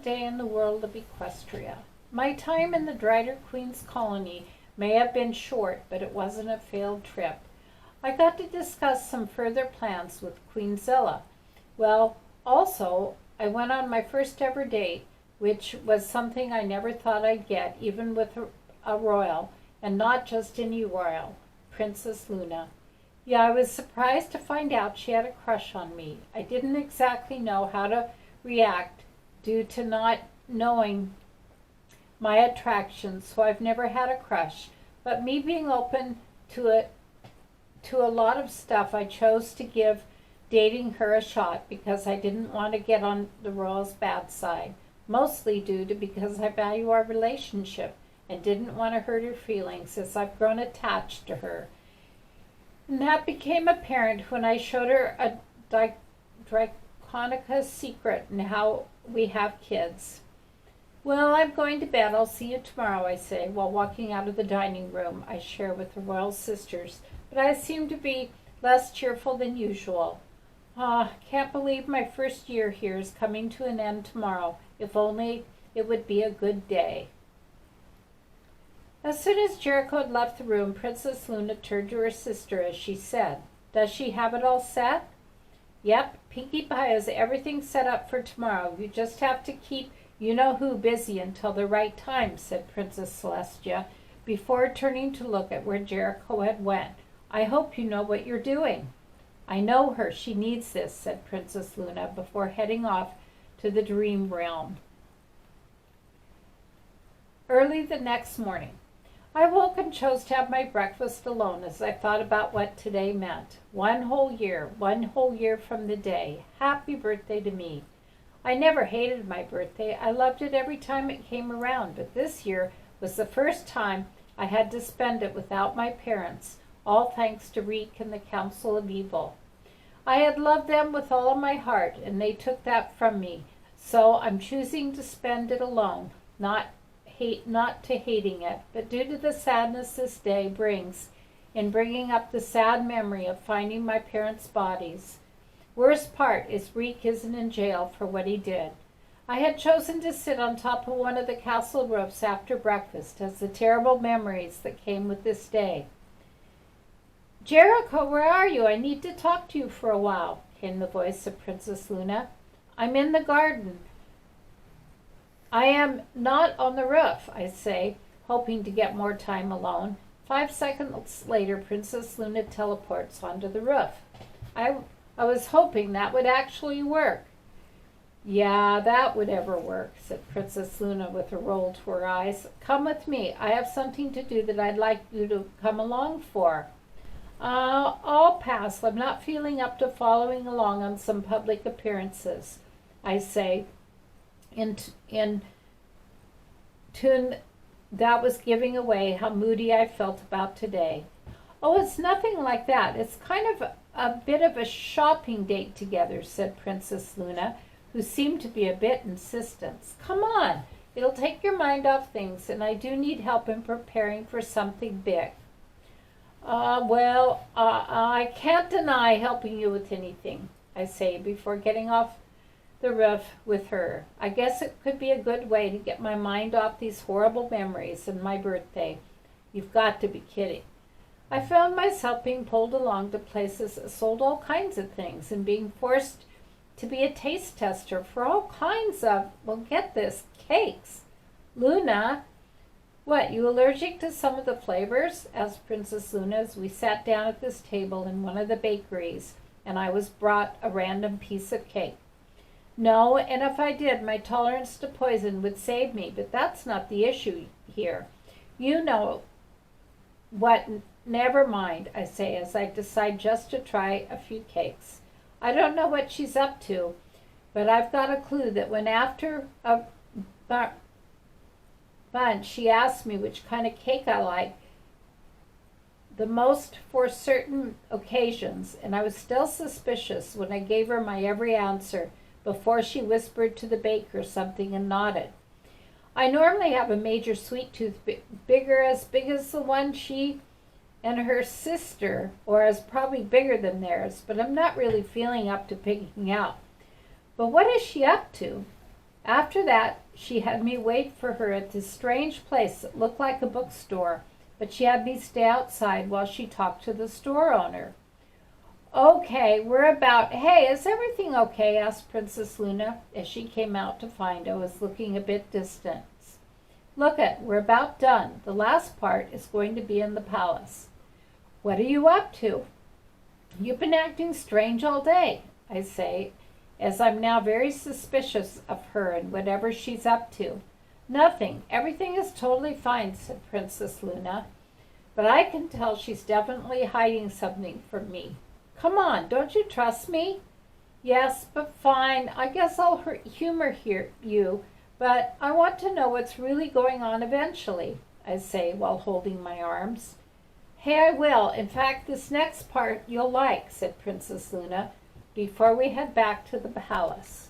day in the world of Equestria. My time in the Drider Queen's colony may have been short, but it wasn't a failed trip. I got to discuss some further plans with Queen Zilla. Well, also, I went on my first ever date, which was something I never thought I'd get, even with a royal, and not just any royal, Princess Luna. Yeah, I was surprised to find out she had a crush on me. I didn't exactly know how to react due to not knowing my attraction, so I've never had a crush. But me being open to a lot of stuff, I chose to give dating her a shot because I didn't want to get on the royal's bad side, mostly due to because I value our relationship and didn't want to hurt her feelings as I've grown attached to her. And that became apparent when I showed her a Draconica secret and how we have kids. Well, I'm going to bed. I'll see you tomorrow, I say, while walking out of the dining room I share with the royal sisters, but I seem to be less cheerful than usual. Can't believe my first year here is coming to an end tomorrow. If only it would be a good day. As soon as Jericho had left the room, Princess Luna turned to her sister as she said, "Does she have it all set?" "Yep, Pinkie Pie has everything set up for tomorrow. You just have to keep you-know-who busy until the right time," said Princess Celestia, before turning to look at where Jericho had went. "I hope you know what you're doing." "I know her. She needs this," said Princess Luna before heading off to the dream realm. Early the next morning, I woke and chose to have my breakfast alone as I thought about what today meant. 1 whole year from the day. Happy birthday to me. I never hated my birthday. I loved it every time it came around, but this year was the first time I had to spend it without my parents, all thanks to Reek and the Council of Evil. I had loved them with all of my heart, and they took that from me, so I'm choosing to spend it alone, not to hating it, but due to the sadness this day brings in bringing up the sad memory of finding my parents' bodies. Worst part is Reek isn't in jail for what he did. I had chosen to sit on top of one of the castle roofs after breakfast as the terrible memories that came with this day. "Jericho, where are you? I need to talk to you for a while," came the voice of Princess Luna. "I'm in the garden." "I am not on the roof," I say, hoping to get more time alone. 5 seconds later, Princess Luna teleports onto the roof. I was hoping that would actually work. "Yeah, that would ever work," said Princess Luna with a roll to her eyes. "Come with me. I have something to do that I'd like you to come along for." I'll pass. I'm not feeling up to following along on some public appearances," I say, in tune that was giving away how moody I felt about today. "Oh, it's nothing like that. It's kind of a bit of a shopping date together," said Princess Luna, who seemed to be a bit insistent. "Come on. It'll take your mind off things, and I do need help in preparing for something big." I can't deny helping you with anything," I say before getting off the roof with her. "I guess it could be a good way to get my mind off these horrible memories and my birthday." "You've got to be kidding." I found myself being pulled along to places that sold all kinds of things and being forced to be a taste tester for all kinds of, well, get this, cakes. "Luna, what, you allergic to some of the flavors?" asked Princess Luna as we sat down at this table in one of the bakeries and I was brought a random piece of cake. "No, and if I did, my tolerance to poison would save me, but that's not the issue here. You know what, never mind," I say as I decide just to try a few cakes. I don't know what she's up to, but I've got a clue that when after a bunch she asked me which kind of cake I like the most for certain occasions, and I was still suspicious when I gave her my every answer before she whispered to the baker something and nodded. I normally have a major sweet tooth as big as the one she and her sister, or as probably bigger than theirs, but I'm not really feeling up to picking out. But what is she up to? After that, she had me wait for her at this strange place that looked like a bookstore, but she had me stay outside while she talked to the store owner. Okay, we're about. Hey, is everything okay? Asked Princess Luna as she came out to find I was looking a bit distant. Look it, we're about done. The last part is going to be in the palace. What are you up to? You've been acting strange all day, I say, as I'm now very suspicious of her and whatever she's up to. Nothing. Everything is totally fine, said Princess Luna. But I can tell she's definitely hiding something from me. Come on, don't you trust me? Yes, but fine. I guess I'll humor you, but I want to know what's really going on eventually, I say while holding my arms. Hey, I will. In fact, this next part you'll like, said Princess Luna, before we head back to the palace.